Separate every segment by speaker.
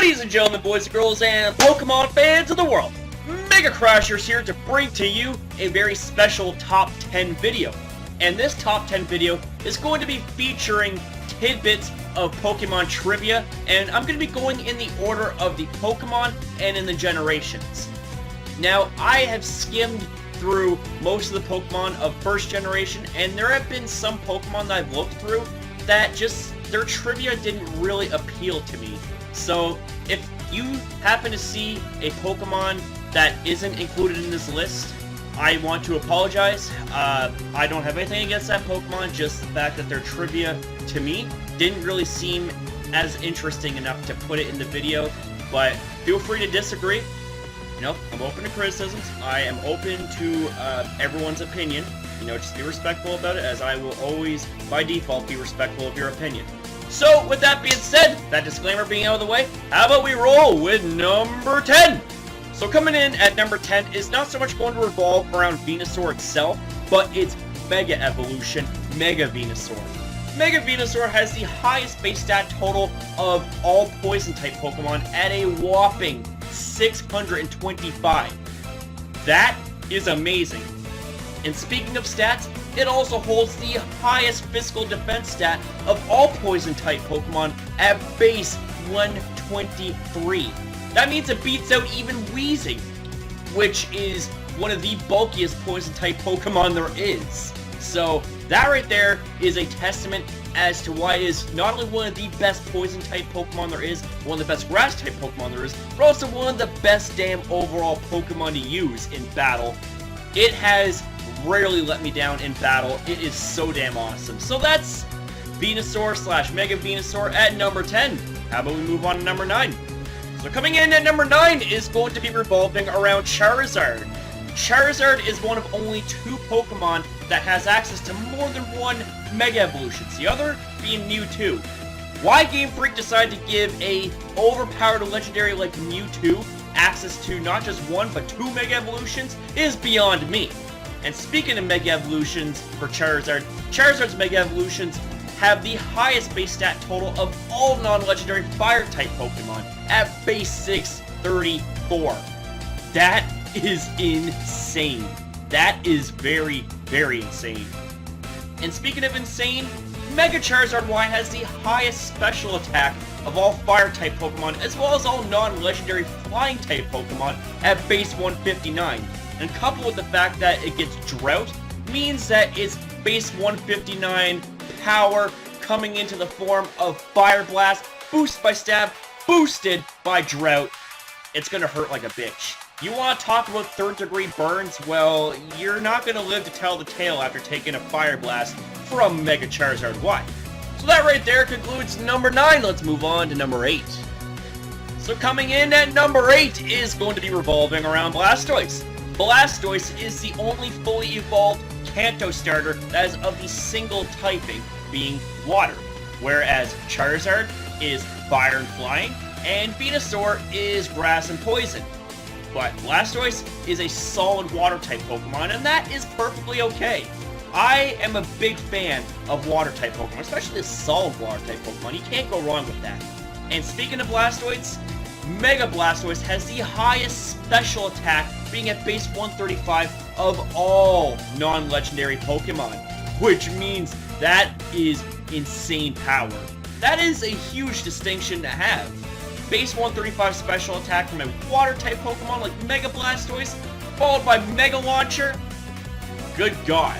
Speaker 1: Ladies and gentlemen, boys and girls, and Pokemon fans of the world, Mega Crashers here to bring to you a very special Top 10 video. And this Top 10 video is going to be featuring tidbits of Pokemon trivia, and I'm going to be going in the order of the Pokemon and in the generations. Now, I have skimmed through most of the Pokemon of first generation, and there have been some Pokemon that I've looked through that just, their trivia didn't really appeal to me. So, if you happen to see a Pokemon that isn't included in this list, I want to apologize. I don't have anything against that Pokemon, just the fact that their trivia, to me, didn't really seem as interesting enough to put it in the video, but feel free to disagree. You know, I'm open to criticisms. I am open to everyone's opinion. You know, just be respectful about it, as I will always, by default, be respectful of your opinion. So, with that being said, that disclaimer being out of the way, how about we roll with number 10? So coming in at number 10 is not so much going to revolve around Venusaur itself, but its Mega Evolution, Mega Venusaur. Mega Venusaur has the highest base stat total of all Poison-type Pokemon at a whopping 625. That is amazing. And speaking of stats, it also holds the highest physical defense stat of all Poison-type Pokemon at base 123. That means it beats out even Weezing, which is one of the bulkiest Poison-type Pokemon there is. So that right there is a testament as to why it is not only one of the best Poison-type Pokemon there is, one of the best Grass-type Pokemon there is, but also one of the best damn overall Pokemon to use in battle. It has rarely let me down in battle. It is so damn awesome. So that's Venusaur slash Mega Venusaur at number 10. How about we move on to number 9? So coming in at number 9 is going to be revolving around Charizard. Charizard is one of only 2 Pokemon that has access to more than one Mega Evolutions, the other being Mewtwo. Why Game Freak decided to give a overpowered legendary like Mewtwo access to not just 1 but 2 Mega Evolutions is beyond me. And speaking of Mega Evolutions for Charizard, Charizard's Mega Evolutions have the highest base stat total of all non-legendary Fire-type Pokemon at base 634. That is insane. That is very, very insane. And speaking of insane, Mega Charizard Y has the highest special attack of all Fire-type Pokemon, as well as all non-legendary Flying-type Pokemon at base 159. And coupled with the fact that it gets Drought, means that its base 159 power coming into the form of Fire Blast, boosted by Stab, boosted by Drought, it's gonna hurt like a bitch. You want to talk about third-degree burns? Well, you're not gonna live to tell the tale after taking a Fire Blast from Mega Charizard Y. So that right there concludes number 9. Let's move on to number 8. So coming in at number 8 is going to be revolving around Blastoise. Blastoise is the only fully evolved Kanto starter that is of the single typing, being Water, whereas Charizard is Fire and Flying, and Venusaur is Grass and Poison. But Blastoise is a solid Water-type Pokemon, and that is perfectly okay. I am a big fan of Water-type Pokemon, especially a solid Water-type Pokemon. You can't go wrong with that. And speaking of Blastoise, Mega Blastoise has the highest special attack, being at base 135 of all non-legendary Pokemon, which means that is insane power. That is a huge distinction to have. Base 135 special attack from a Water-type Pokemon like Mega Blastoise, followed by Mega Launcher. Good God.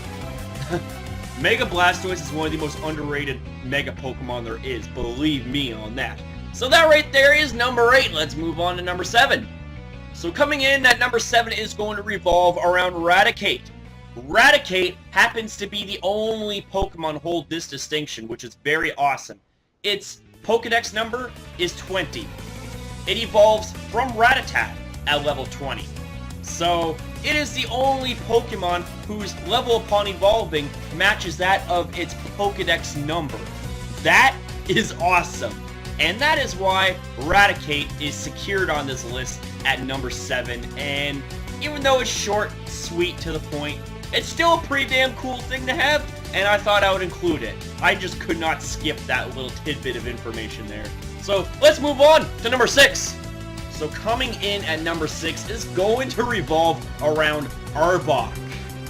Speaker 1: Mega Blastoise is one of the most underrated Mega Pokemon there is, believe me on that. So that right there is number 8. Let's move on to number 7. So coming in at number 7 is going to revolve around Radek. Radek happens to be the only Pokemon to hold this distinction, which is very awesome. Its Pokedex number is 20. It evolves from Rattata at level 20. So it is the only Pokemon whose level upon evolving matches that of its Pokedex number. That is awesome. And that is why Radek is secured on this list at number 7. And even though it's short, sweet, to the point, it's still a pretty damn cool thing to have, and I thought I would include it. I just could not skip that little tidbit of information there. So So let's move on to number 6. So coming in at number 6 is going to revolve around Arbok.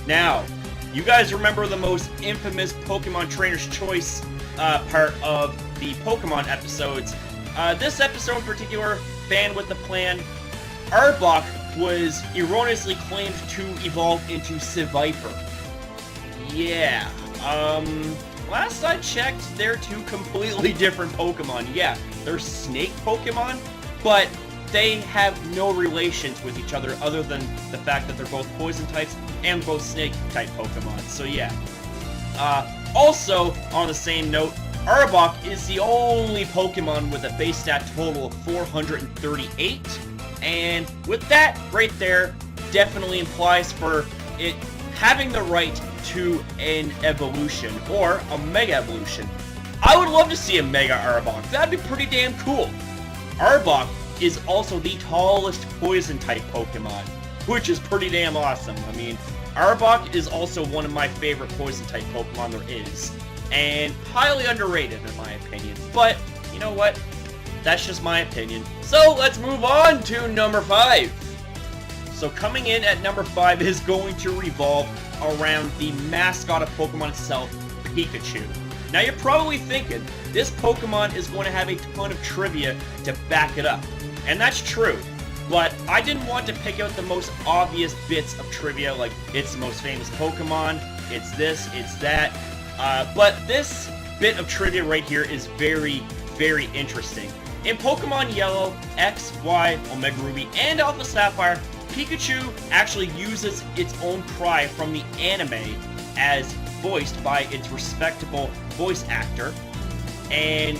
Speaker 1: Now, you guys remember the most infamous Pokemon Trainer's Choice part of the Pokemon episodes. This episode in particular, Fan with the Plan, Arbok was erroneously claimed to evolve into Seviper. Yeah, last I checked, they're two completely different Pokemon. Yeah, they're snake Pokemon, but they have no relations with each other than the fact that they're both poison types and both snake type Pokemon. So yeah. Also, on the same note, Arbok is the only Pokemon with a base stat total of 438, and with that right there, definitely implies for it having the right to an evolution, or a Mega Evolution. I would love to see a Mega Arbok. That'd be pretty damn cool. Arbok is also the tallest Poison-type Pokemon, which is pretty damn awesome. I mean, Arbok is also one of my favorite Poison-type Pokemon there is, and highly underrated in my opinion. But, you know what? That's just my opinion. So, let's move on to number 5. So, coming in at number 5 is going to revolve around the mascot of Pokemon itself, Pikachu. Now, you're probably thinking, this Pokemon is going to have a ton of trivia to back it up. And that's true, but I didn't want to pick out the most obvious bits of trivia, like it's the most famous Pokemon, it's this, it's that, but this bit of trivia right here is very, very interesting. In Pokemon Yellow, X, Y, Omega Ruby, and Alpha Sapphire, Pikachu actually uses its own cry from the anime as voiced by its respectable voice actor, and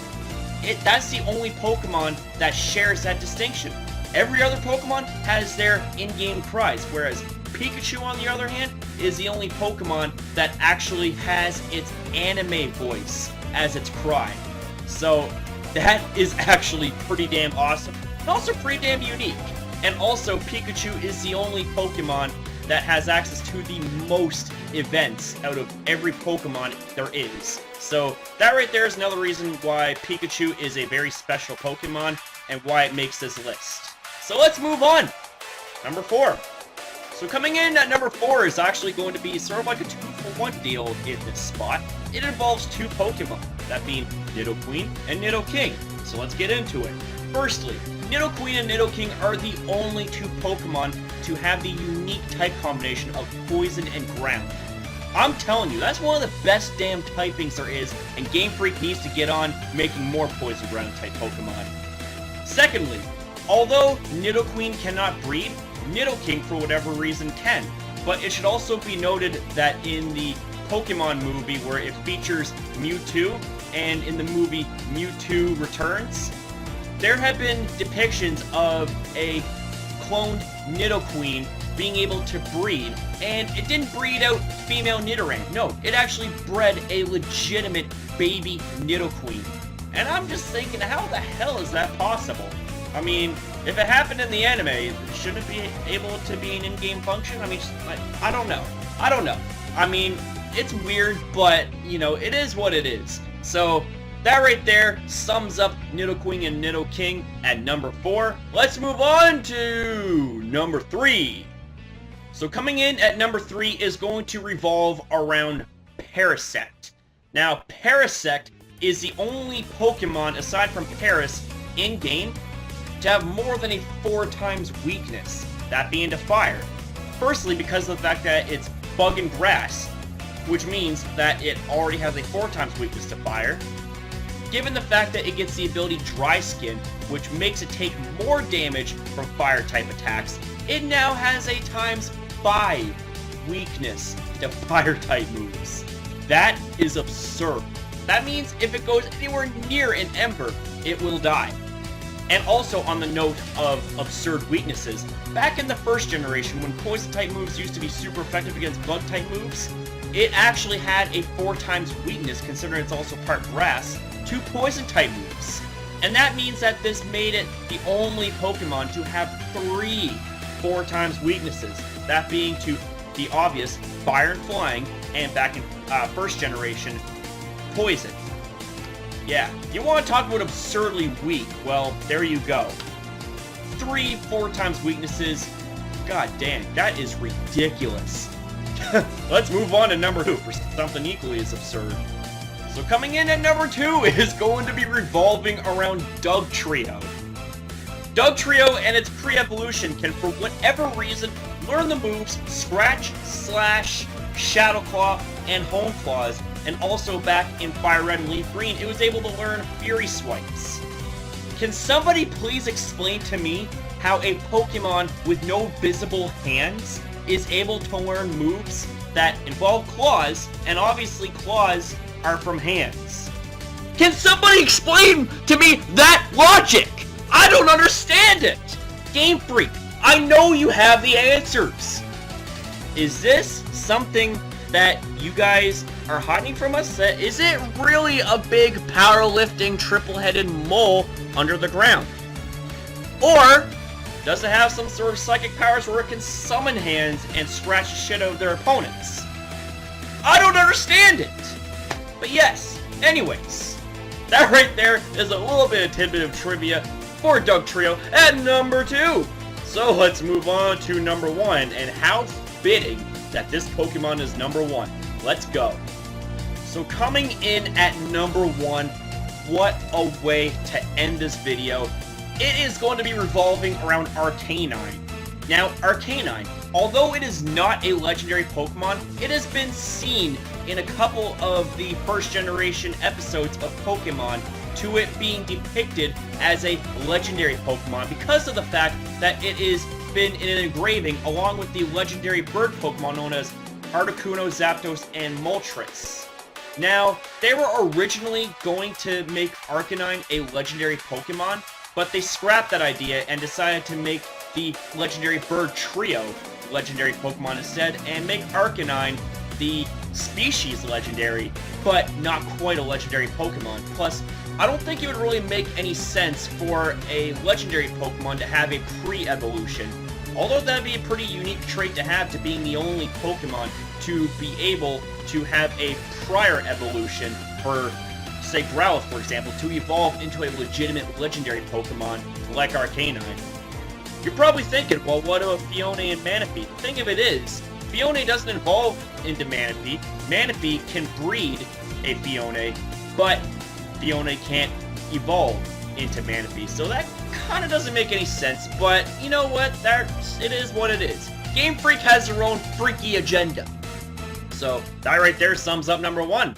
Speaker 1: that's the only Pokemon that shares that distinction. Every other Pokemon has their in-game cries, whereas Pikachu, on the other hand, is the only Pokemon that actually has its anime voice as its cry. So that is actually pretty damn awesome, and also pretty damn unique. And also, Pikachu is the only Pokemon that has access to the most events out of every Pokemon there is. So that right there is another reason why Pikachu is a very special Pokemon and why it makes this list. So let's move on. Number 4. So coming in at number 4 is actually going to be sort of like a 2-for-1 deal in this spot. It involves two Pokemon, that being Neidoqueen and Nidoking. So let's get into it. Firstly, Nidoqueen and Nidoking are the only two Pokemon to have the unique type combination of Poison and Ground. I'm telling you, that's one of the best damn typings there is, and Game Freak needs to get on making more Poison Ground type Pokemon. Secondly, although Nidoqueen cannot breed, Nidoking for whatever reason can, but it should also be noted that in the Pokemon movie where it features Mewtwo, and in the movie Mewtwo Returns, there have been depictions of a cloned Nidoqueen being able to breed, and it didn't breed out female Nidoran. No, it actually bred a legitimate baby Nidoqueen. And I'm just thinking, how the hell is that possible? I mean, if it happened in the anime, shouldn't it be able to be an in-game function? I mean, I don't know. I mean, it's weird, but, you know, it is what it is. So, that right there sums up Nidoqueen and Nidoking at number 4. Let's move on to number 3. So coming in at number 3 is going to revolve around Parasect. Now, Parasect is the only Pokemon, aside from Paras, in-game to have more than a 4 times weakness, that being to fire. Firstly, because of the fact that it's bug and grass, which means that it already has a 4 times weakness to fire. Given the fact that it gets the ability Dry Skin, which makes it take more damage from fire-type attacks, it now has a times 5 weakness to fire-type moves. That is absurd. That means if it goes anywhere near an Ember, it will die. And also on the note of absurd weaknesses, back in the first generation when Poison-type moves used to be super effective against Bug-type moves, it actually had a 4 times weakness, considering it's also part grass, to Poison-type moves. And that means that this made it the only Pokemon to have 3 4 times weaknesses, that being to the obvious Fire and Flying, and back in first generation, Poison. Yeah, you want to talk about absurdly weak, well, there you go. 3-4 times weaknesses. God damn, that is ridiculous. Let's move on to number 2 for something equally as absurd. So coming in at number 2 is going to be revolving around Dugtrio. Dugtrio and its pre-evolution can, for whatever reason, learn the moves Scratch, Slash, Shadow Claw, and Home Claws, and also back in Fire Red and Leaf Green, it was able to learn Fury Swipes. Can somebody please explain to me how a Pokemon with no visible hands is able to learn moves that involve claws, and obviously claws are from hands? Can somebody explain to me that logic? I don't understand it! Game Freak, I know you have the answers! Is this something that you guys are hiding from us? Is it really a big powerlifting triple-headed mole under the ground? Or does it have some sort of psychic powers where it can summon hands and scratch the shit out of their opponents? I don't understand it! But yes, anyways, that right there is a little bit of tidbit of trivia for Dugtrio at number 2. So let's move on to number 1, and how fitting that this Pokemon is number 1. Let's go. So coming in at number 1, what a way to end this video. It is going to be revolving around Arcanine. Now, Arcanine, although it is not a legendary Pokemon, it has been seen in a couple of the first generation episodes of Pokemon to it being depicted as a legendary Pokemon because of the fact that it is been in an engraving along with the legendary bird Pokemon known as Articuno, Zapdos, and Moltres. Now, they were originally going to make Arcanine a legendary Pokemon, but they scrapped that idea and decided to make the legendary bird trio legendary Pokemon instead, and make Arcanine the species legendary, but not quite a legendary Pokemon. Plus, I don't think it would really make any sense for a legendary Pokemon to have a pre-evolution, although that'd be a pretty unique trait to have, to being the only Pokemon to be able to have a prior evolution for, say, Growlithe, for example, to evolve into a legitimate legendary Pokemon like Arcanine. You're probably thinking, well, what about Phione and Manaphy? The thing of it is, Phione doesn't evolve into Manaphy. Manaphy can breed a Phione, but Phione can't evolve into Manaphy, so that kind of doesn't make any sense, but you know what, it is what it is. Game Freak has their own freaky agenda. So, that right there sums up number 1.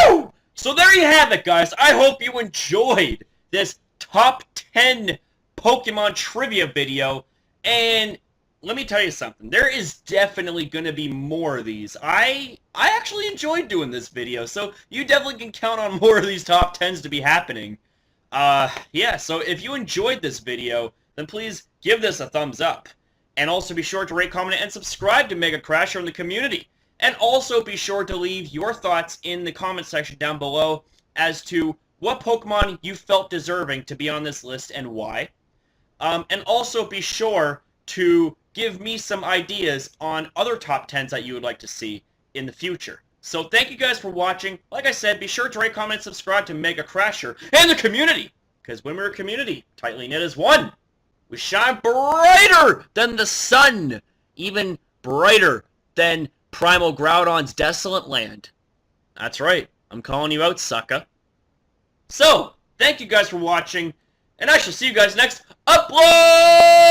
Speaker 1: Woo! So there you have it, guys. I hope you enjoyed this top 10 Pokemon trivia video, and let me tell you something. There is definitely going to be more of these. I actually enjoyed doing this video, so you definitely can count on more of these top 10s to be happening. Yeah, so if you enjoyed this video, then please give this a thumbs up. And also be sure to rate, comment, and subscribe to Mega Crasher in the community. And also be sure to leave your thoughts in the comment section down below as to what Pokemon you felt deserving to be on this list and why. And also be sure to give me some ideas on other top 10s that you would like to see in the future. So thank you guys for watching. Like I said, be sure to rate, comment, and subscribe to Mega Crasher and the community. Because when we're a community, tightly knit as one, we shine brighter than the sun. Even brighter than Primal Groudon's desolate land. That's right. I'm calling you out, sucker. So, thank you guys for watching. And I shall see you guys next upload!